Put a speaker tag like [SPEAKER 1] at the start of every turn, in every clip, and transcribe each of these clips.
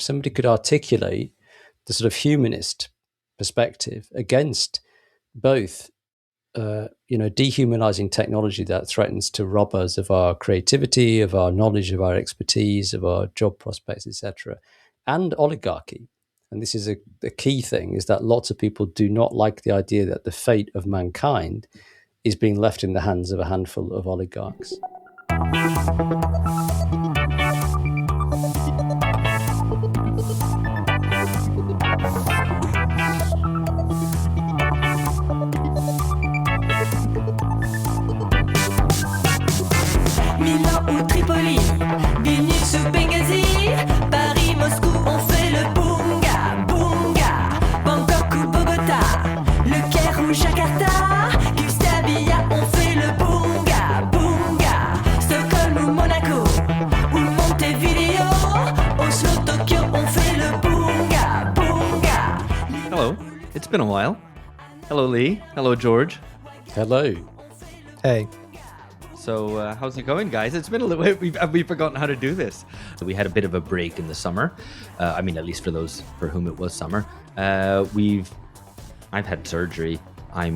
[SPEAKER 1] somebody could articulate the sort of humanist perspective against both dehumanizing technology that threatens to rob us of our creativity, of our knowledge, of our expertise, of our job prospects, etc., and oligarchy. And this is a key thing, is that lots of people do not like the idea that the fate of mankind is being left in the hands of a handful of oligarchs.
[SPEAKER 2] Milan ou Tripoli, Vilnius ou Benghazi, Paris, Moscou, on fait le bunga, bunga. Bangkok ou Bogota, Le Caire ou Jakarta, Gustavia, on fait le bunga, bunga. Stockholm ou Monaco, ou Montevideo, Oslo, Tokyo, on fait le bunga, bunga.
[SPEAKER 3] Hello, it's been a while. Hello, Lee. Hello, George.
[SPEAKER 1] Hello.
[SPEAKER 4] Hey.
[SPEAKER 3] So how's it going, guys? It's been a little bit. We've forgotten how to do this. So we had a bit of a break in the summer. At least for those for whom it was summer. I've had surgery. I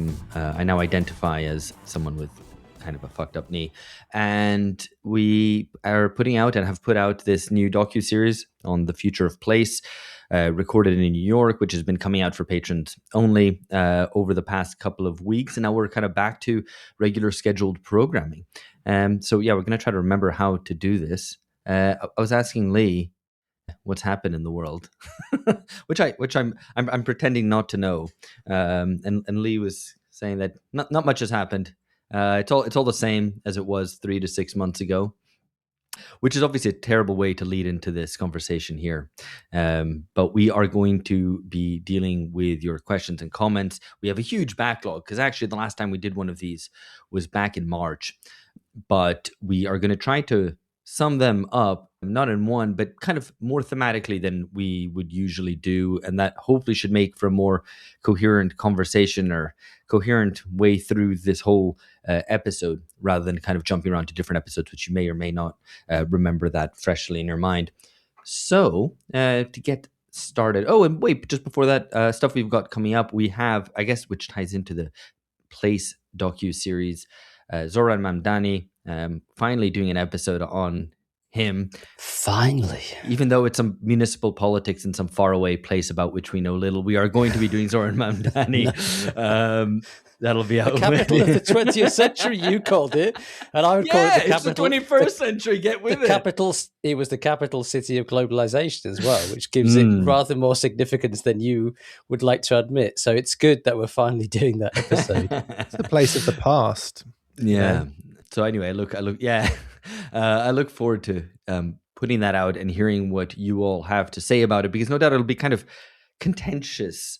[SPEAKER 3] now identify as someone with kind of a fucked up knee, and we are putting out and have put out this new docu-series on the future of place. Recorded in New York, which has been coming out for patrons only over the past couple of weeks. And now we're kind of back to regular scheduled programming. So we're going to try to remember how to do this. I was asking Lee what's happened in the world, which I'm pretending not to know. And Lee was saying that not much has happened. It's all the same as it was 3 to 6 months ago. Which is obviously a terrible way to lead into this conversation here. But we are going to be dealing with your questions and comments. We have a huge backlog because actually the last time we did one of these was back in March. But we are going to try to sum them up, not in one, but kind of more thematically than we would usually do. And that hopefully should make for a more coherent conversation or coherent way through this whole episode, rather than kind of jumping around to different episodes, which you may or may not remember that freshly in your mind. So to get started. Oh, and wait, just before that, stuff we've got coming up, we have, I guess, which ties into the Place docu-series, Zoran Mamdani finally doing an episode on him.
[SPEAKER 1] Finally.
[SPEAKER 3] Even though it's some municipal politics in some faraway place about which we know little, we are going to be doing Zoran Mamdani. That'll be out.
[SPEAKER 1] The capital of the 20th century, you called it. And I would call it the capital.
[SPEAKER 3] It's the 21st century, get with it.
[SPEAKER 1] It was the capital city of globalization as well, which gives it rather more significance than you would like to admit. So it's good that we're finally doing that episode.
[SPEAKER 4] It's the place of the past.
[SPEAKER 3] Yeah. So anyway, I look forward to putting that out and hearing what you all have to say about it, because no doubt it'll be kind of contentious,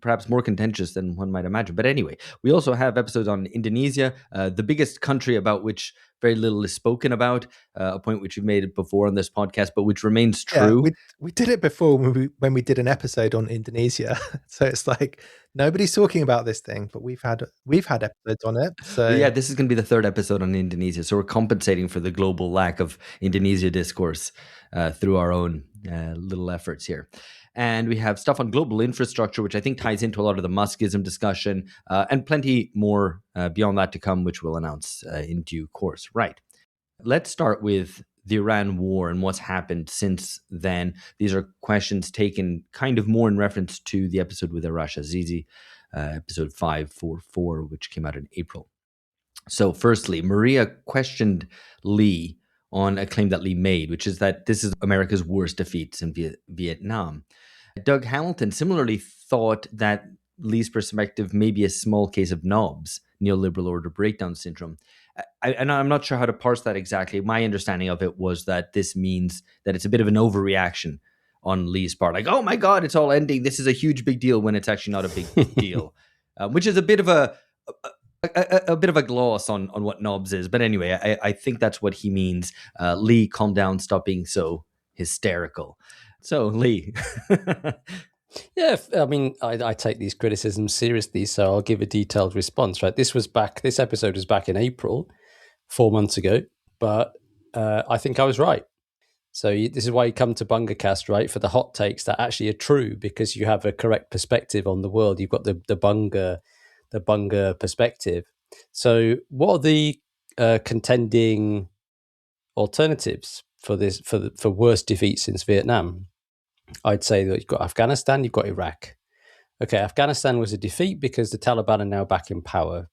[SPEAKER 3] perhaps more contentious than one might imagine. But anyway, we also have episodes on Indonesia, the biggest country about which very little is spoken about, a point which we've made before on this podcast, but which remains true.
[SPEAKER 4] Yeah, we did it before when we did an episode on Indonesia. So it's like nobody's talking about this thing, but we've had episodes on it. So
[SPEAKER 3] yeah, this is going to be the third episode on Indonesia. So we're compensating for the global lack of Indonesia discourse through our own little efforts here. And we have stuff on global infrastructure, which I think ties into a lot of the Muskism discussion, and plenty more beyond that to come, which we'll announce in due course. Right. Let's start with the Iran war and what's happened since then. These are questions taken kind of more in reference to the episode with Arash Azizi, episode 544, which came out in April. So firstly, Maria questioned Lee on a claim that Lee made, which is that this is America's worst defeats in Vietnam. Doug Hamilton similarly thought that Lee's perspective may be a small case of knobs, neoliberal order breakdown syndrome. And I'm not sure how to parse that exactly. My understanding of it was that this means that it's a bit of an overreaction on Lee's part. Like, oh my God, it's all ending. This is a huge big deal when it's actually not a big deal, which is a bit of a gloss on what knobs is. But anyway, I think that's what he means. Lee, calm down, stop being so hysterical. So, Lee.
[SPEAKER 1] Yeah, I mean, I take these criticisms seriously, so I'll give a detailed response, right? This episode was back in April, 4 months ago, but I think I was right. So this is why you come to Bungercast, right, for the hot takes that actually are true, because you have a correct perspective on the world. You've got the Bunger perspective. So what are the contending alternatives for this for worst defeat since Vietnam? I'd say that you've got Afghanistan, you've got Iraq. Okay, Afghanistan was a defeat because the Taliban are now back in power.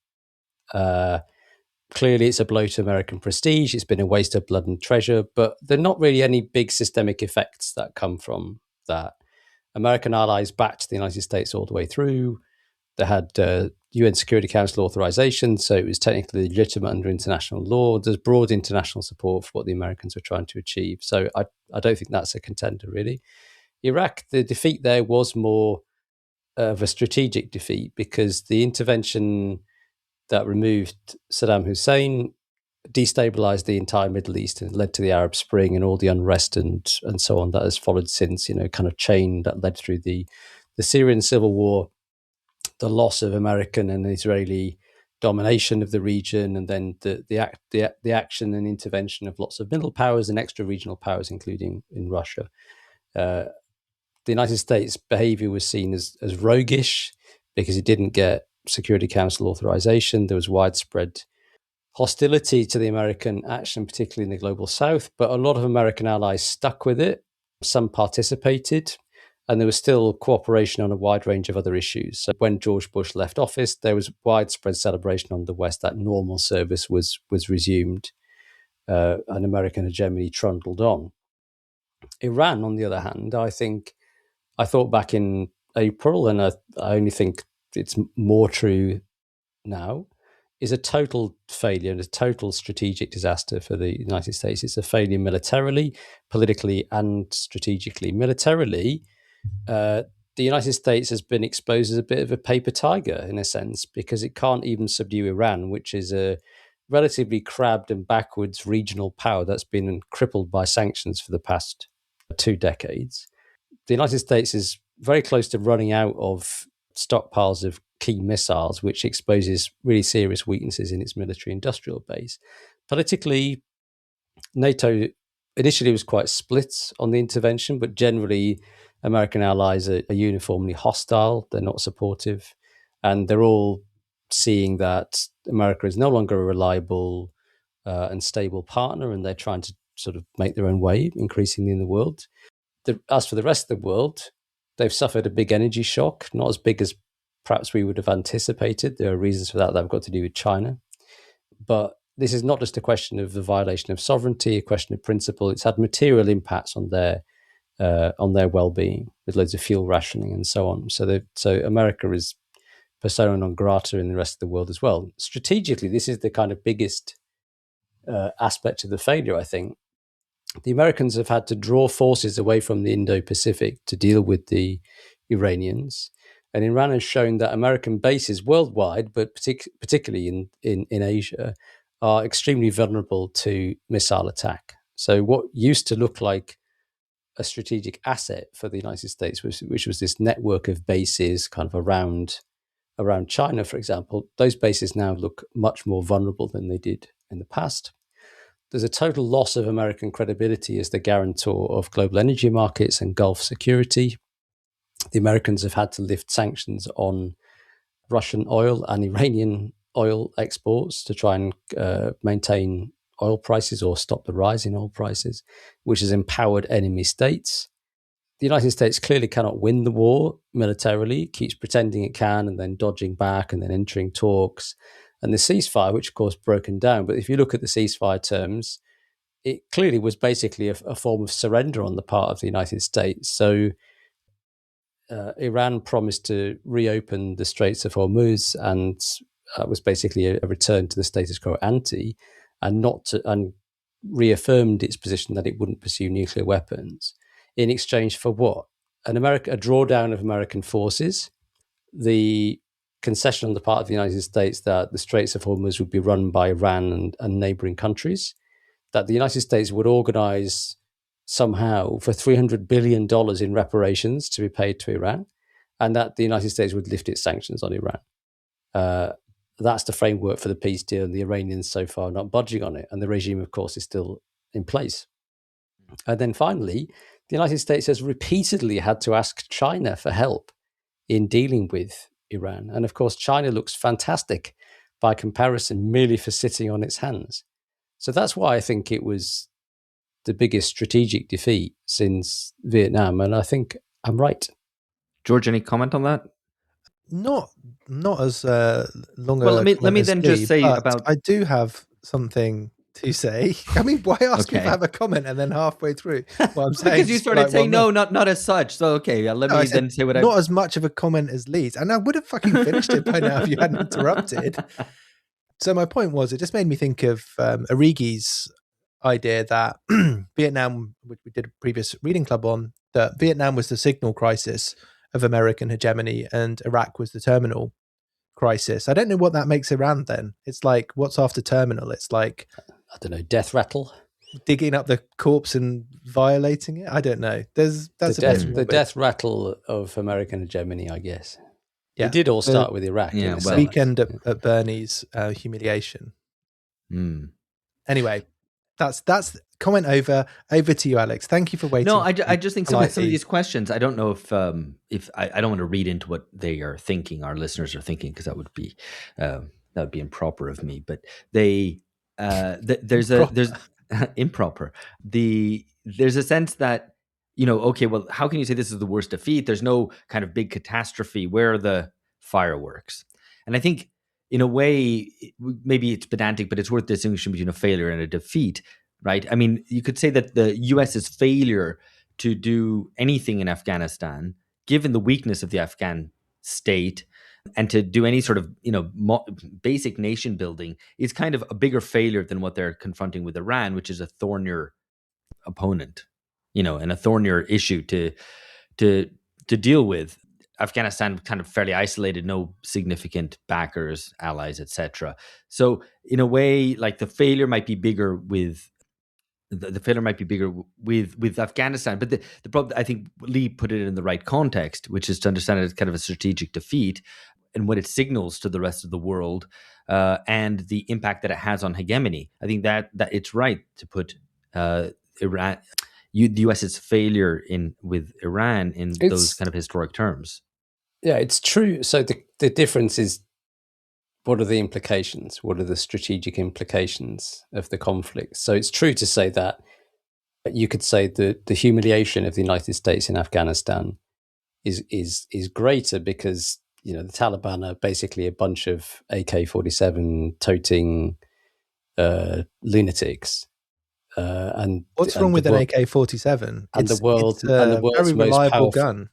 [SPEAKER 1] Clearly, it's a blow to American prestige. It's been a waste of blood and treasure, but there are not really any big systemic effects that come from that. American allies backed the United States all the way through. They had UN Security Council authorization, so it was technically legitimate under international law. There's broad international support for what the Americans were trying to achieve. So I don't think that's a contender, really. Iraq, the defeat there was more of a strategic defeat because the intervention that removed Saddam Hussein destabilized the entire Middle East and led to the Arab Spring and all the unrest and so on that has followed since, kind of chain that led through the Syrian civil war, the loss of American and Israeli domination of the region, and then the action and intervention of lots of middle powers and extra regional powers, including in Russia. The United States' behavior was seen as roguish because it didn't get Security Council authorization. There was widespread hostility to the American action, particularly in the global south, but a lot of American allies stuck with it. Some participated, and there was still cooperation on a wide range of other issues. So when George Bush left office, there was widespread celebration on the West that normal service was resumed, and American hegemony trundled on. Iran, on the other hand, I thought back in April, and I only think it's more true now, is a total failure and a total strategic disaster for the United States. It's a failure militarily, politically, and strategically. Militarily, the United States has been exposed as a bit of a paper tiger in a sense, because it can't even subdue Iran, which is a relatively crabbed and backwards regional power that's been crippled by sanctions for the past 2 decades. The United States is very close to running out of stockpiles of key missiles, which exposes really serious weaknesses in its military industrial base. Politically, NATO initially was quite split on the intervention, but generally American allies are uniformly hostile. They're not supportive, and they're all seeing that America is no longer a reliable and stable partner, and they're trying to sort of make their own way increasingly in the world. As for the rest of the world, they've suffered a big energy shock, not as big as perhaps we would have anticipated. There are reasons for that have got to do with China. But this is not just a question of the violation of sovereignty, a question of principle. It's had material impacts on their well-being, with loads of fuel rationing and so on. So America is persona non grata in the rest of the world as well. Strategically, this is the kind of biggest aspect of the failure, I think. The Americans have had to draw forces away from the Indo-Pacific to deal with the Iranians. And Iran has shown that American bases worldwide, but particularly in Asia, are extremely vulnerable to missile attack. So what used to look like a strategic asset for the United States, which was this network of bases kind of around China, for example, those bases now look much more vulnerable than they did in the past. There's a total loss of American credibility as the guarantor of global energy markets and Gulf security. The Americans have had to lift sanctions on Russian oil and Iranian oil exports to try and maintain oil prices or stop the rise in oil prices, which has empowered enemy states. The United States clearly cannot win the war militarily, keeps pretending it can and then dodging back and then entering talks. And the ceasefire, which of course broken down, but if you look at the ceasefire terms, it clearly was basically a form of surrender on the part of the United States. So Iran promised to reopen the Straits of Hormuz, and was basically a return to the status quo ante, and reaffirmed its position that it wouldn't pursue nuclear weapons in exchange for what? A drawdown of American forces, the concession on the part of the United States that the Straits of Hormuz would be run by Iran and neighboring countries, that the United States would organize somehow for $300 billion in reparations to be paid to Iran, and that the United States would lift its sanctions on Iran. That's the framework for the peace deal, and the Iranians so far not budging on it. And the regime, of course, is still in place. And then finally, the United States has repeatedly had to ask China for help in dealing with Iran. And of course, China looks fantastic by comparison, merely for sitting on its hands. So that's why I think it was the biggest strategic defeat since Vietnam. And I think I'm right.
[SPEAKER 3] George, any comment on that?
[SPEAKER 4] Not as long
[SPEAKER 3] Well,
[SPEAKER 4] a
[SPEAKER 3] let me
[SPEAKER 4] comment as
[SPEAKER 3] then just
[SPEAKER 4] Lee,
[SPEAKER 3] say
[SPEAKER 4] but
[SPEAKER 3] about.
[SPEAKER 4] I do have something to say. I mean, why ask me if
[SPEAKER 3] Okay.
[SPEAKER 4] I have a comment and then halfway through what I'm saying?
[SPEAKER 3] Because you
[SPEAKER 4] just be
[SPEAKER 3] started
[SPEAKER 4] like,
[SPEAKER 3] saying
[SPEAKER 4] well,
[SPEAKER 3] no, not as such. So okay, let
[SPEAKER 4] No, I
[SPEAKER 3] me
[SPEAKER 4] said
[SPEAKER 3] then say what I.
[SPEAKER 4] not as much of a comment as Lee's, and I would have fucking finished it by now if you hadn't interrupted. So my point was, it just made me think of Origi's idea that Vietnam, which we did a previous reading club on, that Vietnam was the signal crisis of American hegemony and Iraq was the terminal crisis. I don't know what that makes Iran then. It's like, what's after terminal? It's like,
[SPEAKER 1] I don't know, death rattle.
[SPEAKER 4] digging up the corpse and violating it. I don't know. That's
[SPEAKER 1] the death rattle of American hegemony, I guess.
[SPEAKER 4] Yeah,
[SPEAKER 1] it did all start with Iraq.
[SPEAKER 3] Yeah,
[SPEAKER 1] in a
[SPEAKER 3] well,
[SPEAKER 1] sense.
[SPEAKER 4] Weekend at Bernie's humiliation. Anyway, that's comment over to you, Alex. Thank you for waiting.
[SPEAKER 3] No, I just think some of these questions, I don't know if I don't want to read into what they are thinking, our listeners are thinking, because that would be improper of me. But there's improper. There's a sense that, okay, well, how can you say this is the worst defeat? There's no kind of big catastrophe. Where are the fireworks? And I think, in a way, maybe it's pedantic, but it's worth distinguishing between a failure and a defeat, right? I mean, you could say that the US's failure to do anything in Afghanistan, given the weakness of the Afghan state, and to do any sort of, basic nation building, is kind of a bigger failure than what they're confronting with Iran, which is a thornier opponent, and a thornier issue to deal with. Afghanistan kind of fairly isolated, no significant backers, allies, etc. So in a way, like the failure might be bigger with with Afghanistan. But the problem, I think Lee put it in the right context, which is to understand it as kind of a strategic defeat and what it signals to the rest of the world, and the impact that it has on hegemony. I think that it's right to put Iran, the US's failure with Iran in those kind of historic terms.
[SPEAKER 1] Yeah, it's true. So the difference is, what are the implications? What are the strategic implications of the conflict? So it's true to say that you could say that the humiliation of the United States in Afghanistan is greater because, the Taliban are basically a bunch of AK-47 toting lunatics. And
[SPEAKER 4] what's wrong with an AK-47?
[SPEAKER 1] And the world's
[SPEAKER 4] very
[SPEAKER 1] most
[SPEAKER 4] reliable
[SPEAKER 1] powerful
[SPEAKER 4] gun.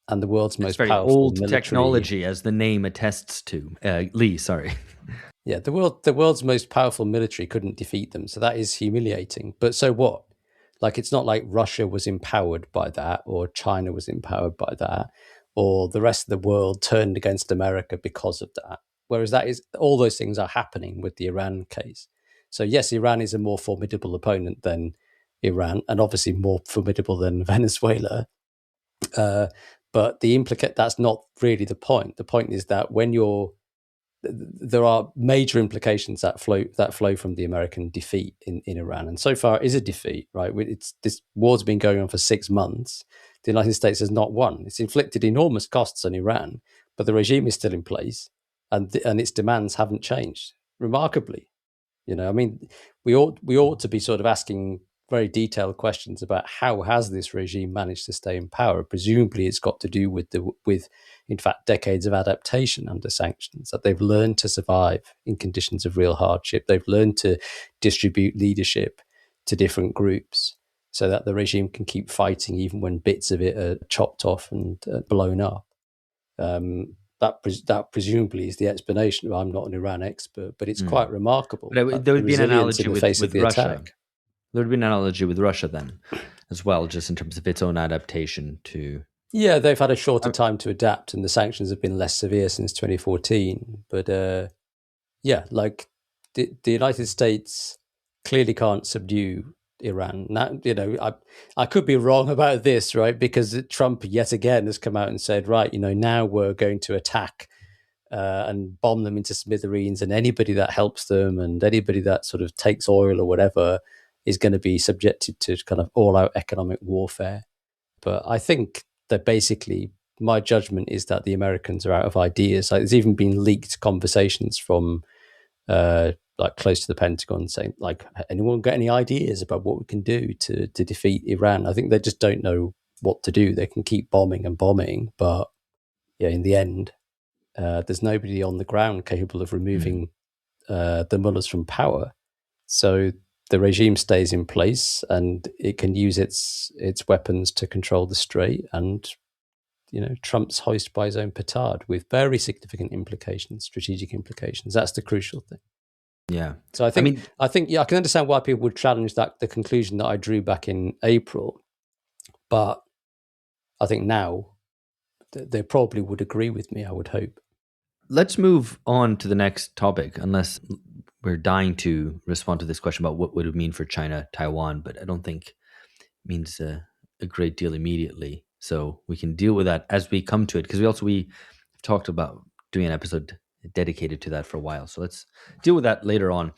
[SPEAKER 1] And the world's most
[SPEAKER 3] very
[SPEAKER 1] powerful
[SPEAKER 3] old
[SPEAKER 1] military
[SPEAKER 3] technology, as the name attests to. Lee, sorry.
[SPEAKER 1] Yeah, the world's most powerful military couldn't defeat them, so that is humiliating. But so what? Like, it's not like Russia was empowered by that, or China was empowered by that, or the rest of the world turned against America because of that. Whereas all those things are happening with the Iran case. So yes, Iran is a more formidable opponent than Iran, and obviously more formidable than Venezuela. But that's not really the point. The point is that there are major implications that flow from the American defeat in Iran, and so far it is a defeat, right? This war's been going on for 6 months. The United States has not won. It's inflicted enormous costs on Iran, but the regime is still in place, and its demands haven't changed remarkably. I mean, we ought to be sort of asking very detailed questions about how has this regime managed to stay in power. Presumably it's got to do with in fact decades of adaptation under sanctions, that they've learned to survive in conditions of real hardship. They've learned to distribute leadership to different groups so that the regime can keep fighting even when bits of it are chopped off and blown up. That presumably is the explanation. I'm not an Iran expert, but it's quite remarkable.
[SPEAKER 3] But there would be an analogy with Russia.
[SPEAKER 1] Attack.
[SPEAKER 3] There would be an analogy with Russia then, as well, just in terms of its own adaptation to.
[SPEAKER 1] Yeah, they've had a shorter time to adapt, and the sanctions have been less severe since 2014. But like the United States clearly can't subdue Iran. Now, I could be wrong about this, right? Because Trump yet again has come out and said, right, now we're going to attack and bomb them into smithereens, and anybody that helps them and anybody that sort of takes oil or whatever, is going to be subjected to kind of all-out economic warfare. But I think that basically my judgment is that the Americans are out of ideas. Like, there's even been leaked conversations from like close to the Pentagon saying, like, anyone got any ideas about what we can do to defeat Iran? I think they just don't know what to do. They can keep bombing and bombing, but yeah, in the end, there's nobody on the ground capable of removing the mullahs from power. So the regime stays in place, and it can use its weapons to control the strait. And Trump's hoist by his own petard with very significant implications, strategic implications. That's the crucial thing.
[SPEAKER 3] Yeah.
[SPEAKER 1] So I think I can understand why people would challenge the conclusion that I drew back in April, but I think now they probably would agree with me, I would hope.
[SPEAKER 3] Let's move on to the next topic, unless we're dying to respond to this question about what would it mean for China, Taiwan, but I don't think it means a great deal immediately. So we can deal with that as we come to it, because we talked about doing an episode dedicated to that for a while. So let's deal with that later on.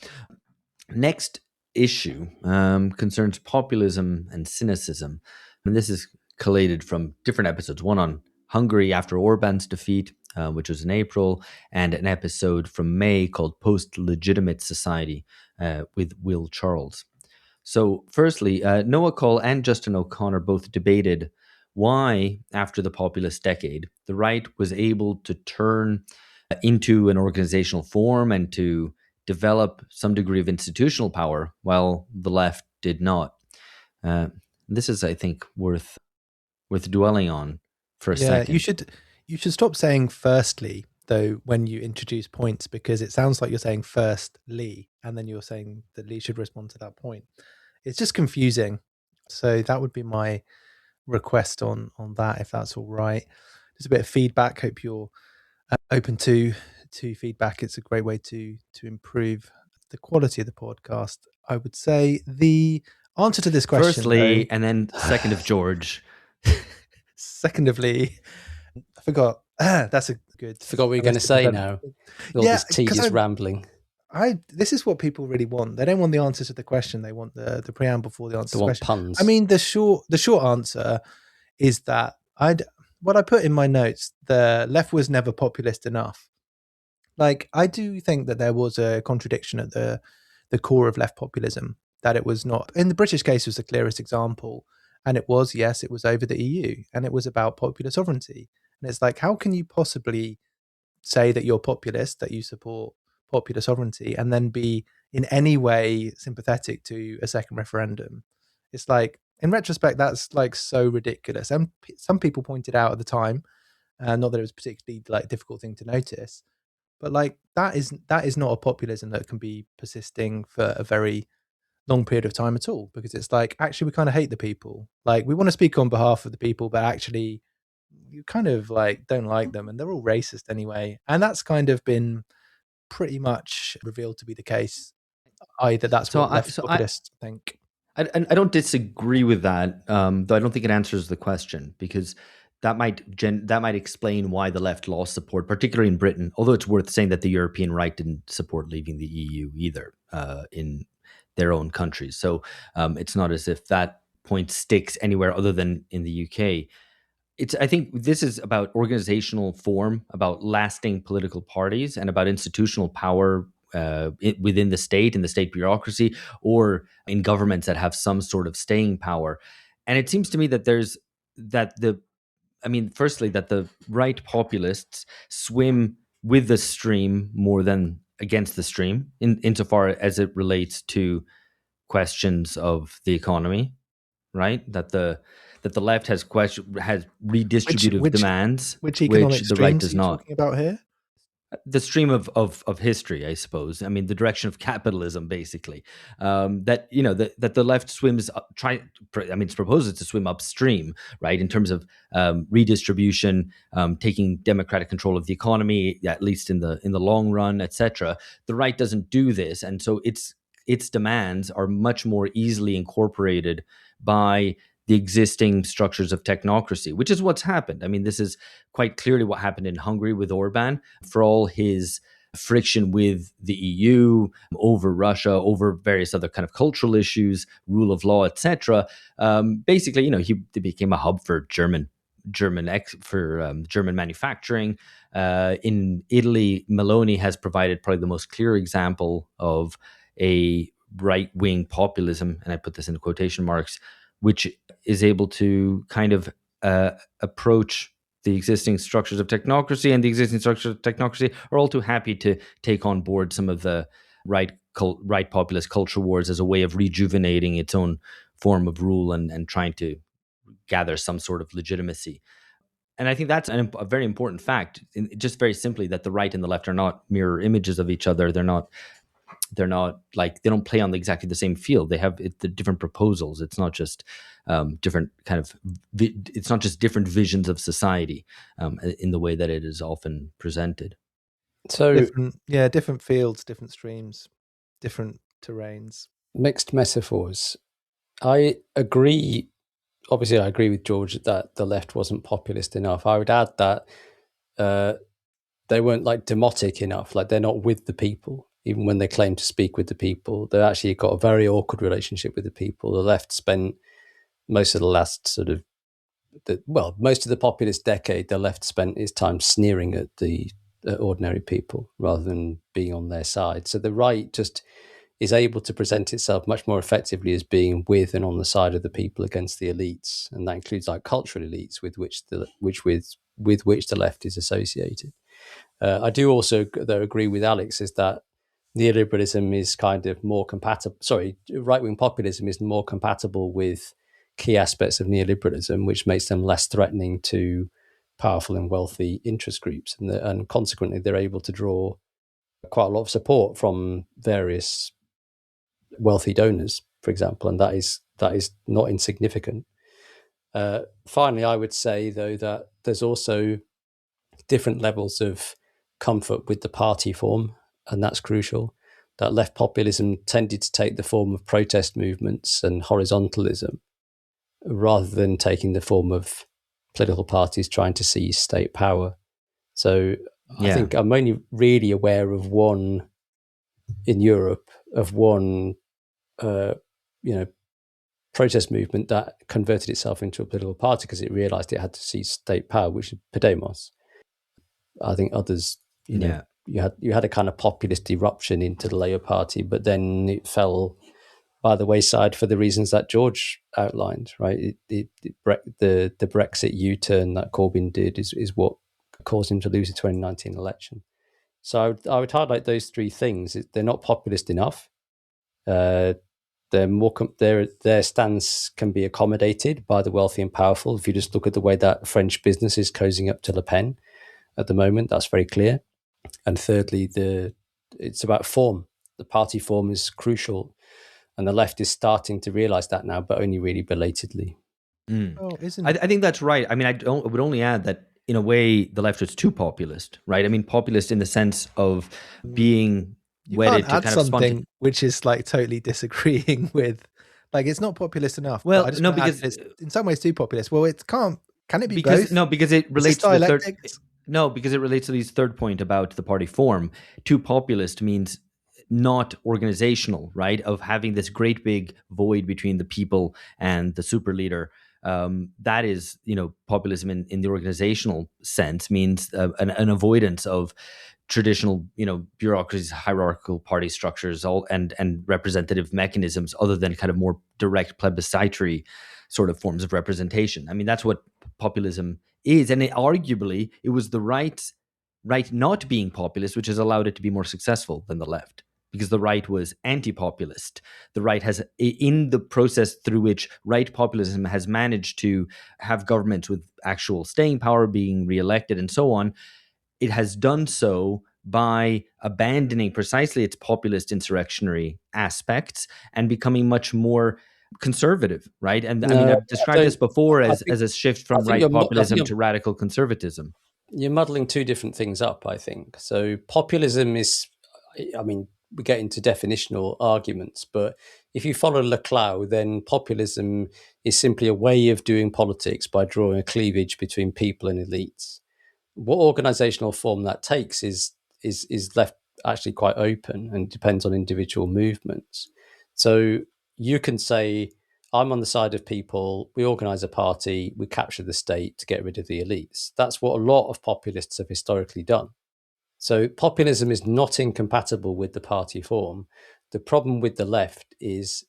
[SPEAKER 3] Next issue concerns populism and cynicism. And this is collated from different episodes, one on Hungary after Orban's defeat, which was in April, and an episode from May called Post-Legitimate Society with Will Charles. So firstly, Noah Cole and Justin O'Connor both debated why, after the populist decade, the right was able to turn into an organizational form and to develop some degree of institutional power, while the left did not. This is, I think, worth dwelling on for a second.
[SPEAKER 4] You should stop saying firstly, though, when you introduce points, because it sounds like you're saying first Lee, and then you're saying that Lee should respond to that point. It's just confusing. So that would be my request on that, if that's all right. Just a bit of feedback. Hope you're open to feedback. It's a great way to improve the quality of the podcast. I would say the answer to this question,
[SPEAKER 3] firstly,
[SPEAKER 4] though,
[SPEAKER 3] and then second of George.
[SPEAKER 4] Second of Lee. I forgot. That's a good.
[SPEAKER 1] Forgot what you're going to say now. All this tedious rambling.
[SPEAKER 4] This is what people really want. They don't want the answer to the question. They want the preamble for the answer to the question.
[SPEAKER 1] Puns.
[SPEAKER 4] I mean, the short answer is that what I put in my notes, the left was never populist enough. Like, I do think that there was a contradiction at the core of left populism, that it was not. In the British case was the clearest example. And it was over the EU, and it was about popular sovereignty. And it's like, how can you possibly say that you're populist, that you support popular sovereignty, and then be in any way sympathetic to a second referendum? It's like, in retrospect, that's like so ridiculous. And some people pointed out at the time, not that it was a particularly like difficult thing to notice, but like that is not a populism that can be persisting for a very long period of time at all, because it's like, actually, we kind of hate the people. Like, we want to speak on behalf of the people, but actually you kind of like don't like them, and they're all racist anyway. And that's kind of been pretty much revealed to be the case. Either that's what left populists think.
[SPEAKER 3] I don't disagree with that, though I don't think it answers the question, because that might explain why the left lost support, particularly in Britain. Although it's worth saying that the European right didn't support leaving the EU either in their own countries. So it's not as if that point sticks anywhere other than in the UK. I think this is about organizational form, about lasting political parties, and about institutional power within the state, in the state bureaucracy, or in governments that have some sort of staying power. And it seems to me that firstly, that the right populists swim with the stream more than against the stream, insofar as it relates to questions of the economy, right? That the left has redistributive demands,
[SPEAKER 4] which economic
[SPEAKER 3] the right does
[SPEAKER 4] are you
[SPEAKER 3] not.
[SPEAKER 4] Talking about here?
[SPEAKER 3] The stream of history, I suppose. I mean, the direction of capitalism, basically. That the left swims proposes to swim upstream, right, in terms of redistribution, taking democratic control of the economy, at least in the long run, etc. The right doesn't do this, and so its demands are much more easily incorporated by the existing structures of technocracy, which is what's happened. I mean, this is quite clearly what happened in Hungary with Orban. For all his friction with the EU, over Russia, over various other kind of cultural issues, rule of law, etc. Basically, he became a hub for German manufacturing. In Italy, Meloni has provided probably the most clear example of a right-wing populism, and I put this in quotation marks, which is able to kind of approach the existing structures of technocracy, and the existing structures of technocracy are all too happy to take on board some of the right populist culture wars as a way of rejuvenating its own form of rule and trying to gather some sort of legitimacy. And I think that's a very important fact, just very simply, that the right and the left are not mirror images of each other. They're not like, they don't play on exactly the same field. They have the different proposals. It's not just different kind of, it's not just different visions of society in the way that it is often presented.
[SPEAKER 1] So
[SPEAKER 4] different fields, different streams, different terrains.
[SPEAKER 1] Mixed metaphors. I agree. Obviously, I agree with George that the left wasn't populist enough. I would add that they weren't like demotic enough. Like, they're not with the people. Even when they claim to speak with the people, they've actually got a very awkward relationship with the people. The left spent most of the last most of the populist decade, the left spent its time sneering at the ordinary people rather than being on their side. So the right just is able to present itself much more effectively as being with and on the side of the people against the elites, and that includes like cultural elites with which the left is associated. I do also, though, agree with Alex, is that neoliberalism is kind of more compatible. Sorry, right-wing populism is more compatible with key aspects of neoliberalism, which makes them less threatening to powerful and wealthy interest groups, and consequently, they're able to draw quite a lot of support from various wealthy donors, for example, and that is not insignificant. Finally, I would say, though, that there's also different levels of comfort with the party form, and that's crucial. That left populism tended to take the form of protest movements and horizontalism rather than taking the form of political parties trying to seize state power. So I think I'm only really aware of one in Europe, of one protest movement that converted itself into a political party because it realized it had to seize state power, which is Podemos. I think others, you had a kind of populist eruption into the Labour Party, but then it fell by the wayside for the reasons that George outlined, right? The Brexit U-turn that Corbyn did is what caused him to lose the 2019 election. So I would highlight those three things. They're not populist enough. They're more their stance can be accommodated by the wealthy and powerful. If you just look at the way that French business is cozying up to Le Pen at the moment, that's very clear. And thirdly, it's about form. The party form is crucial, and the left is starting to realize that now, but only really belatedly.
[SPEAKER 4] Oh, isn't
[SPEAKER 3] I think that's right. I mean, I would only add that in a way, the left was too populist, right? I mean, populist in the sense of being wedded to kind of
[SPEAKER 4] something which is like totally disagreeing with, like, it's not populist enough.
[SPEAKER 3] Well,
[SPEAKER 4] no, because it's in some ways too populist. Well, it can't. Can it be both?
[SPEAKER 3] No, because it relates to the third. No, because it relates to his third point about the party form. Too populist means not organizational, right? Of having this great big void between the people and the super leader. That is, populism in the organizational sense means an avoidance of traditional, bureaucracies, hierarchical party structures, and representative mechanisms, other than kind of more direct plebiscitary sort of forms of representation. I mean, that's what populism is, and arguably it was the right not being populist which has allowed it to be more successful than the left, because the right was anti-populist. The right has, in the process through which right populism has managed to have governments with actual staying power, being re-elected and so on, it has done so by abandoning precisely its populist insurrectionary aspects and becoming much more conservative, right? And I mean, I've described this before as a shift from right populism to radical conservatism.
[SPEAKER 1] You're muddling two different things up, I think. So populism is, I mean, we get into definitional arguments, but if you follow Leclau, then populism is simply a way of doing politics by drawing a cleavage between people and elites. What organizational form that takes is left actually quite open and depends on individual movements. So you can say, I'm on the side of people, we organize a party, we capture the state to get rid of the elites. That's what a lot of populists have historically done. So populism is not incompatible with the party form. The problem with the left is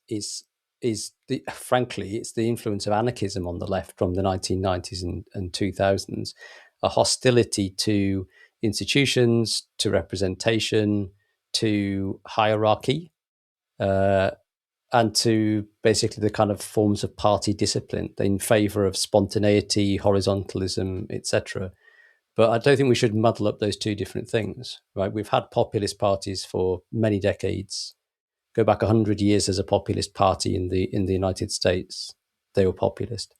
[SPEAKER 1] frankly, it's the influence of anarchism on the left from the 1990s and 2000s, a hostility to institutions, to representation, to hierarchy, and to basically the kind of forms of party discipline in favor of spontaneity, horizontalism, etc. But I don't think we should muddle up those two different things, right? We've had populist parties for many decades. Go back 100 years as a populist party in the United States. They were populist.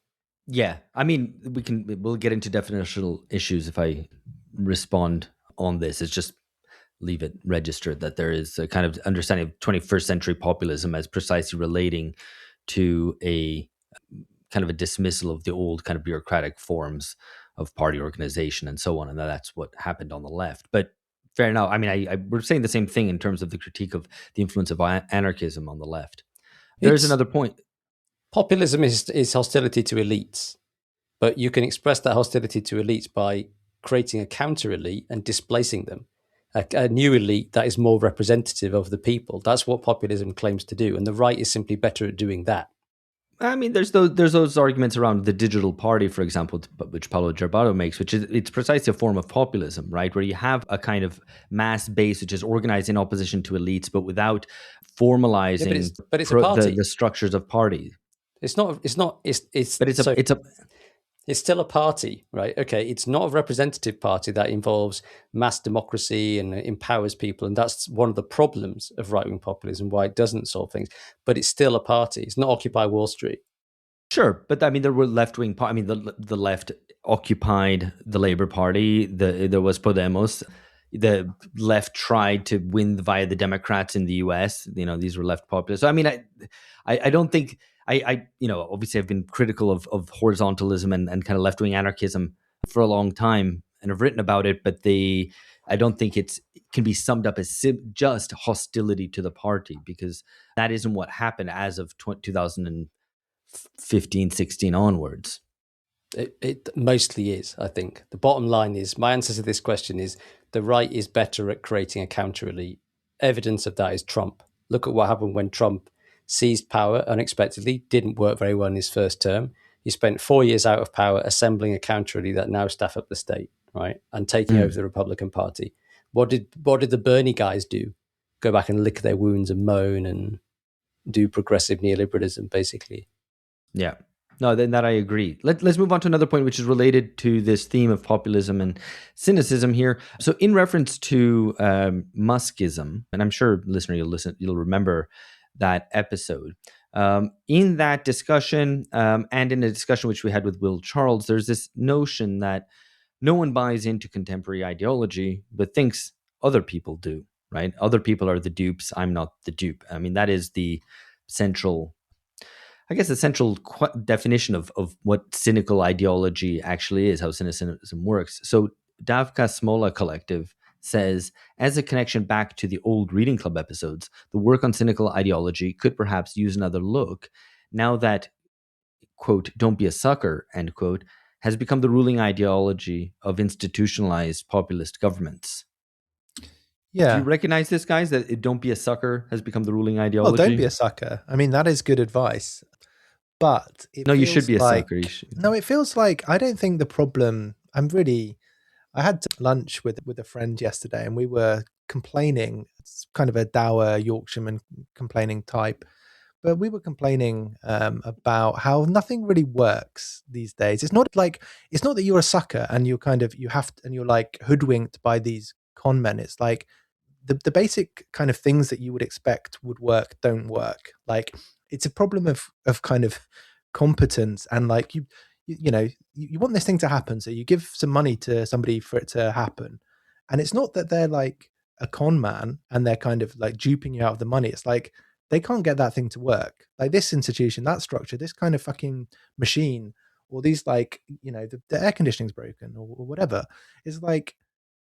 [SPEAKER 3] Yeah, I mean, we'll get into definitional issues if I respond on this. It's just leave it registered that there is a kind of understanding of 21st century populism as precisely relating to a kind of a dismissal of the old kind of bureaucratic forms of party organization and so on, and that's what happened on the left. But fair enough. I mean, we're saying the same thing in terms of the critique of the influence of anarchism on the left. There's another point.
[SPEAKER 1] Populism is hostility to elites, but you can express that hostility to elites by creating a counter elite and displacing them. A new elite that is more representative of the people. That's what populism claims to do, and the right is simply better at doing that.
[SPEAKER 3] I mean, there's those arguments around the digital party, for example, which Paulo Gerbato makes, which is it's precisely a form of populism, right? Where you have a kind of mass base which is organized in opposition to elites, but without formalizing
[SPEAKER 1] but it's a party.
[SPEAKER 3] The structures of party.
[SPEAKER 1] It's still a party, right? Okay, it's not a representative party that involves mass democracy and empowers people. And that's one of the problems of right-wing populism, why it doesn't solve things. But it's still a party. It's not Occupy Wall Street.
[SPEAKER 3] Sure, but I mean, there were left-wing I mean, the left occupied the Labour Party. There was Podemos. The left tried to win via the Democrats in the US. You know, these were left populists. So, I mean, I don't think... obviously I've been critical of horizontalism and kind of left-wing anarchism for a long time and have written about it, but I don't think it can be summed up as just hostility to the party, because that isn't what happened as of 2015, 16 onwards.
[SPEAKER 1] It mostly is, I think. The bottom line is, my answer to this question is, the right is better at creating a counter-elite. Evidence of that is Trump. Look at what happened when Trump seized power unexpectedly, didn't work very well in his first term. He spent 4 years out of power assembling a counter-elite that now staff up the state, right? And taking over the Republican Party. What did the Bernie guys do? Go back and lick their wounds and moan and do progressive neoliberalism, basically.
[SPEAKER 3] Yeah. No, then that I agree. Let's move on to another point, which is related to this theme of populism and cynicism here. So in reference to Muskism, and I'm sure, listener, you'll remember that episode. In that discussion, and in a discussion which we had with Will Charles, there's this notion that no one buys into contemporary ideology, but thinks other people do, right? Other people are the dupes. I'm not the dupe. I mean, that is the central definition of what cynical ideology actually is, how cynicism works. So Davka Smola Collective says, as a connection back to the old Reading Club episodes, the work on cynical ideology could perhaps use another look now that, quote, don't be a sucker, end quote, has become the ruling ideology of institutionalized populist governments.
[SPEAKER 4] Yeah.
[SPEAKER 3] Do you recognize this, guys, that don't be a sucker has become the ruling ideology?
[SPEAKER 4] Well, don't be a sucker. I mean, that is good advice. But
[SPEAKER 3] you should be a sucker.
[SPEAKER 4] No, it feels like, I don't think the problem, I had lunch with a friend yesterday and we were complaining. It's kind of a dour Yorkshireman complaining type, but we were complaining about how nothing really works these days. It's not that you're a sucker and you're and you're like hoodwinked by these con men. It's like the basic kind of things that you would expect would work don't work. Like, it's a problem of kind of competence, and like you want this thing to happen, so you give some money to somebody for it to happen, and it's not that they're like a con man and they're kind of like duping you out of the money. It's like they can't get that thing to work, like this institution, that structure, this kind of fucking machine, or these like the air conditioning's broken or whatever. It's like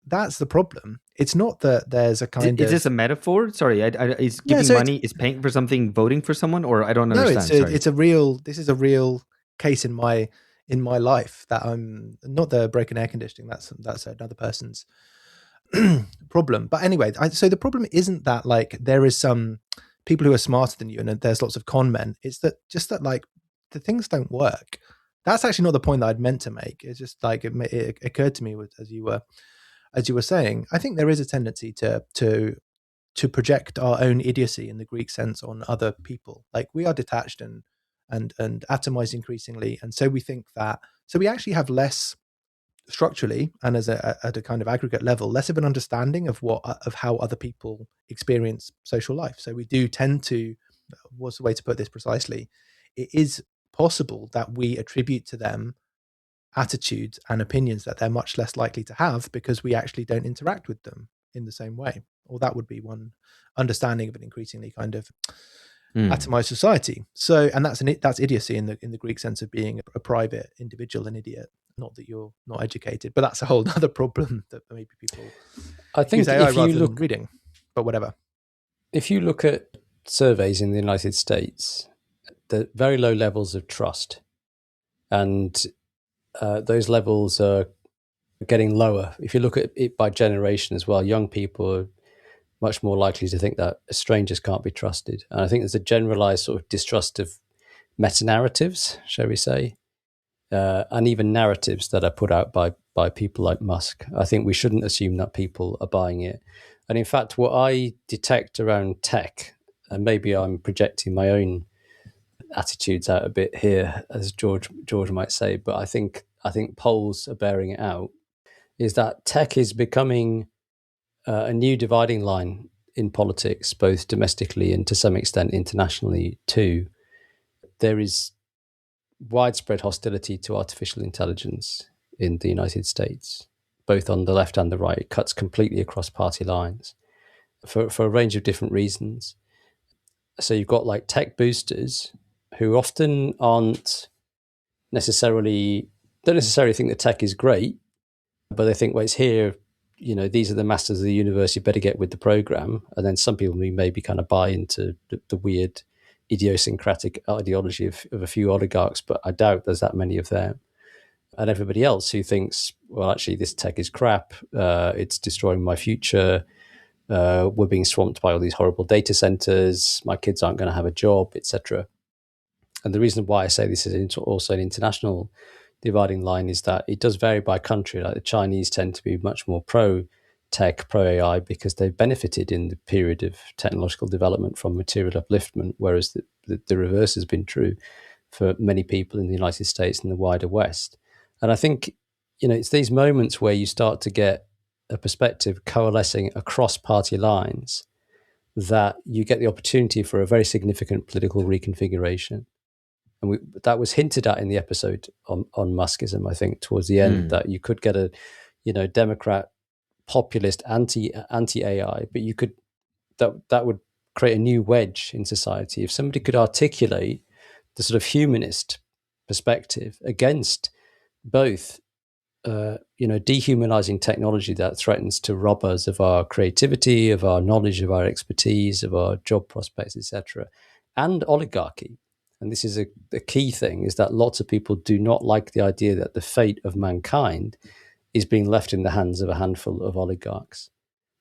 [SPEAKER 4] that's the problem. It's not that there's a kind
[SPEAKER 3] Is
[SPEAKER 4] of
[SPEAKER 3] this a metaphor? Sorry, is
[SPEAKER 4] Yeah,
[SPEAKER 3] giving
[SPEAKER 4] so
[SPEAKER 3] money, is paying for something, voting for someone, or I don't
[SPEAKER 4] no,
[SPEAKER 3] understand. Sorry.
[SPEAKER 4] it's a real. This is a real case in my life that I'm not the broken air conditioning. That's another person's problem. But anyway, so the problem isn't that like there is some people who are smarter than you and there's lots of con men. It's that just that like the things don't work. That's actually not the point that I'd meant to make. It's just like it occurred to me as you were saying. I think there is a tendency to project our own idiocy in the Greek sense on other people. Like we are detached and atomized increasingly, and so we think that. So we actually have less structurally and at a kind of aggregate level, less of an understanding of how other people experience social life. So we do tend to. What's the way to put this precisely? It is possible that we attribute to them attitudes and opinions that they're much less likely to have because we actually don't interact with them in the same way. Or that would be one understanding of an increasingly kind of atomized society. So, and that's idiocy in the Greek sense of being a private individual, an idiot. Not that you're not educated, but that's a whole other problem that maybe people.
[SPEAKER 1] I think
[SPEAKER 4] AI
[SPEAKER 1] if you
[SPEAKER 4] rather
[SPEAKER 1] look
[SPEAKER 4] than reading, but whatever.
[SPEAKER 1] If you look at surveys in the United States, the very low levels of trust, and those levels are getting lower. If you look at it by generation as well, young people are much more likely to think that strangers can't be trusted. And I think there's a generalized sort of distrust of meta-narratives, shall we say, and even narratives that are put out by people like Musk. I think we shouldn't assume that people are buying it. And in fact, what I detect around tech, and maybe I'm projecting my own attitudes out a bit here, as George might say, but I think polls are bearing it out, is that tech is becoming a new dividing line in politics, both domestically and to some extent internationally too. There is widespread hostility to artificial intelligence in the United States, both on the left and the right. It cuts completely across party lines for a range of different reasons. So you've got like tech boosters who often don't necessarily think that tech is great, but they think, well, it's here, these are the masters of the universe, you better get with the program. And then some people maybe kind of buy into the weird idiosyncratic ideology of a few oligarchs, but I doubt there's that many of them. And everybody else who thinks, well, actually, this tech is crap, it's destroying my future, we're being swamped by all these horrible data centers, my kids aren't going to have a job, etc. And the reason why I say this is also an international dividing line is that it does vary by country. Like the Chinese tend to be much more pro-tech, pro-AI, because they've benefited in the period of technological development from material upliftment, whereas the reverse has been true for many people in the United States and the wider West. And I think, it's these moments where you start to get a perspective coalescing across party lines that you get the opportunity for a very significant political reconfiguration. And that was hinted at in the episode on Muskism, I think, towards the end, that you could get a, Democrat populist anti-AI, but you could that would create a new wedge in society if somebody could articulate the sort of humanist perspective against both, dehumanizing technology that threatens to rob us of our creativity, of our knowledge, of our expertise, of our job prospects, etc., and oligarchy. And this is a key thing, is that lots of people do not like the idea that the fate of mankind is being left in the hands of a handful of oligarchs.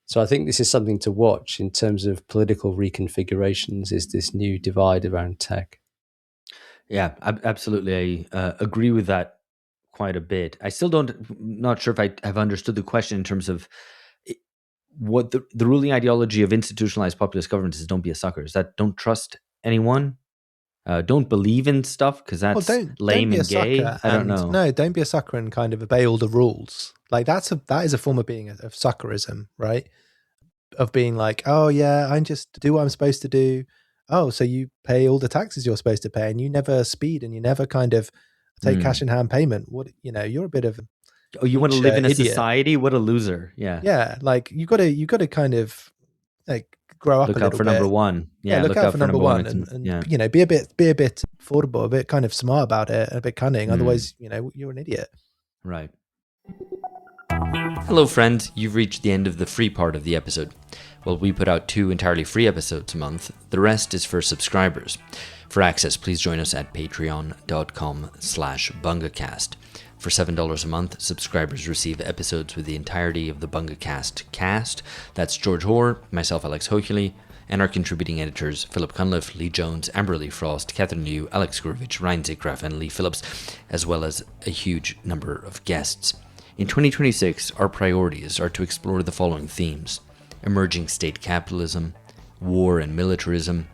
[SPEAKER 1] So I think this is something to watch in terms of political reconfigurations, is this new divide around tech.
[SPEAKER 3] Yeah, absolutely. I agree with that quite a bit. I still not sure if I have understood the question in terms of what the ruling ideology of institutionalized populist governments is. Don't be a sucker. Is that don't trust anyone? Don't believe in stuff because that's lame and gay. I don't know.
[SPEAKER 4] No, don't be a sucker and kind of obey all the rules. Like that is a form of being of suckerism, right? Of being like, oh yeah, I just do what I'm supposed to do. Oh, so you pay all the taxes you're supposed to pay, and you never speed, and you never kind of take cash in hand payment. What you're a bit of.
[SPEAKER 3] Oh, you want to live in a
[SPEAKER 4] idiot.
[SPEAKER 3] Society? What a loser! Yeah,
[SPEAKER 4] yeah. Like you got to kind of like grow up.
[SPEAKER 3] Look
[SPEAKER 4] a
[SPEAKER 3] out
[SPEAKER 4] little
[SPEAKER 3] for
[SPEAKER 4] bit.
[SPEAKER 3] number one.
[SPEAKER 4] Yeah, look out for number one, and
[SPEAKER 3] yeah.
[SPEAKER 4] be a bit affordable, a bit kind of smart about it, a bit cunning. Otherwise, you're an idiot.
[SPEAKER 3] Right. Hello friends, you've reached the end of the free part of the episode. Well, we put out 2 entirely free episodes a month. The rest is for subscribers. For access, please join us at patreon.com/bungacast. For $7 a month, subscribers receive episodes with the entirety of the Bungacast cast. That's George Hoare, myself Alex Hochuli, and our contributing editors Philip Cunliffe, Lee Jones, Amberly Frost, Catherine Liu, Alex Gurvich, Ryan Zickgraf, and Lee Phillips, as well as a huge number of guests. In 2026, our priorities are to explore the following themes: emerging state capitalism, war and militarism,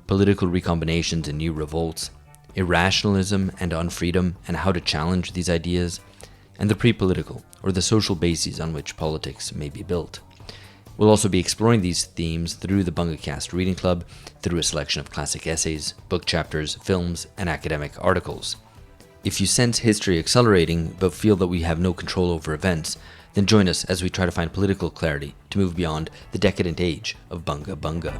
[SPEAKER 3] political recombinations and new revolts, irrationalism and unfreedom and how to challenge these ideas, and the pre-political, or the social bases on which politics may be built. We'll also be exploring these themes through the Bungacast Reading Club, through a selection of classic essays, book chapters, films, and academic articles. If you sense history accelerating but feel that we have no control over events, then join us as we try to find political clarity to move beyond the decadent age of Bunga Bunga.